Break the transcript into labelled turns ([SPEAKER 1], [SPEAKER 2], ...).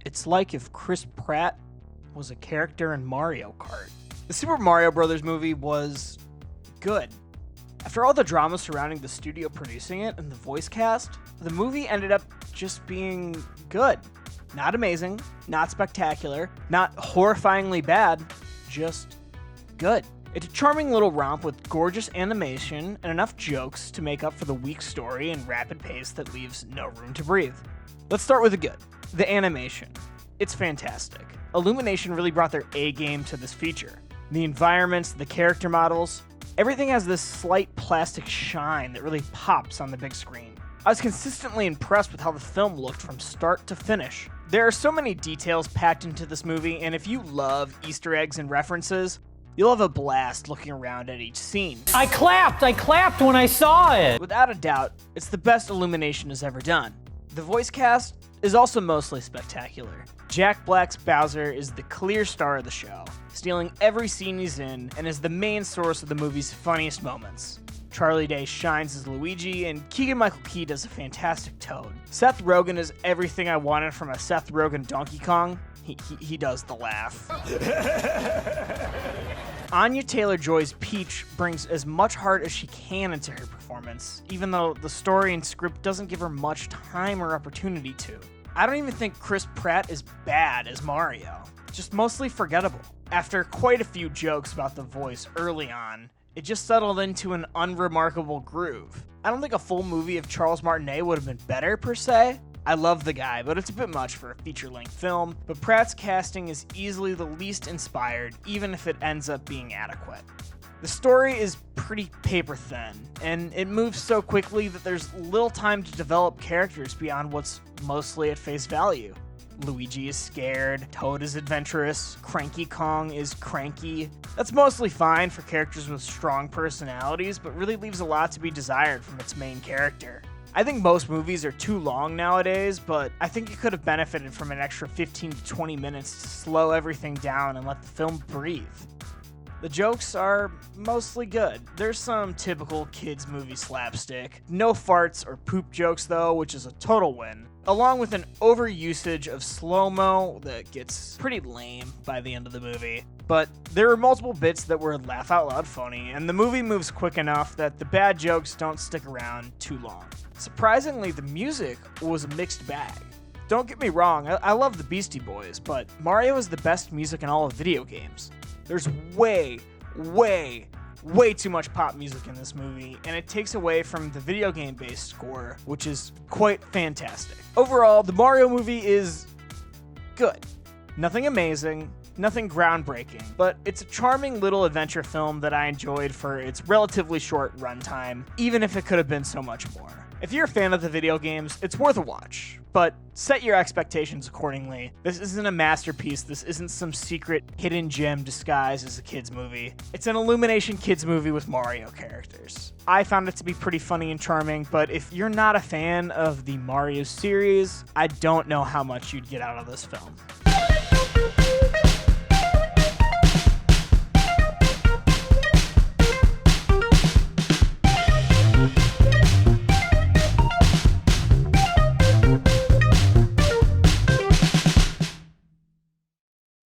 [SPEAKER 1] It's like if Chris Pratt was a character in Mario Kart. The Super Mario Bros. Movie was good. After all the drama surrounding the studio producing it and the voice cast, the movie ended up just being good. Not amazing, not spectacular, not horrifyingly bad, just good. It's a charming little romp with gorgeous animation and enough jokes to make up for the weak story and rapid pace that leaves no room to breathe. Let's start with the good. The animation. It's fantastic. Illumination really brought their A game to this feature. The environments, the character models, everything has this slight plastic shine that really pops on the big screen. I was consistently impressed with how the film looked from start to finish. There are so many details packed into this movie, and if you love Easter eggs and references, you'll have a blast looking around at each scene.
[SPEAKER 2] I clapped when I saw it!
[SPEAKER 1] Without a doubt, it's the best Illumination has ever done. The voice cast is also mostly spectacular. Jack Black's Bowser is the clear star of the show, stealing every scene he's in and is the main source of the movie's funniest moments. Charlie Day shines as Luigi, and Keegan-Michael Key does a fantastic Toad. Seth Rogen is everything I wanted from a Seth Rogen Donkey Kong. He does the laugh. Anya Taylor-Joy's Peach brings as much heart as she can into her performance, even though the story and script doesn't give her much time or opportunity to. I don't even think Chris Pratt is bad as Mario, just mostly forgettable. After quite a few jokes about the voice early on, it just settled into an unremarkable groove. I don't think a full movie of Charles Martinet would have been better per se. I love the guy, but it's a bit much for a feature-length film, but Pratt's casting is easily the least inspired, even if it ends up being adequate. The story is pretty paper thin, and it moves so quickly that there's little time to develop characters beyond what's mostly at face value. Luigi is scared, Toad is adventurous, Cranky Kong is cranky. That's mostly fine for characters with strong personalities, but really leaves a lot to be desired from its main character. I think most movies are too long nowadays, but I think it could have benefited from an extra 15 to 20 minutes to slow everything down and let the film breathe. The jokes are mostly good. There's some typical kids movie slapstick. No farts or poop jokes though, which is a total win. Along with an overusage of slow-mo that gets pretty lame by the end of the movie. But there are multiple bits that were laugh-out-loud funny, and the movie moves quick enough that the bad jokes don't stick around too long. Surprisingly, the music was a mixed bag. Don't get me wrong, I love the Beastie Boys, but Mario is the best music in all of video games. There's way too much pop music in this movie, and it takes away from the video game-based score, which is quite fantastic. Overall, the Mario movie is good. Nothing amazing, nothing groundbreaking, but it's a charming little adventure film that I enjoyed for its relatively short runtime, even if it could have been so much more. If you're a fan of the video games, it's worth a watch, but set your expectations accordingly. This isn't a masterpiece, this isn't some secret hidden gem disguised as a kids movie. It's an Illumination kids movie with Mario characters. I found it to be pretty funny and charming, but if you're not a fan of the Mario series, I don't know how much you'd get out of this film.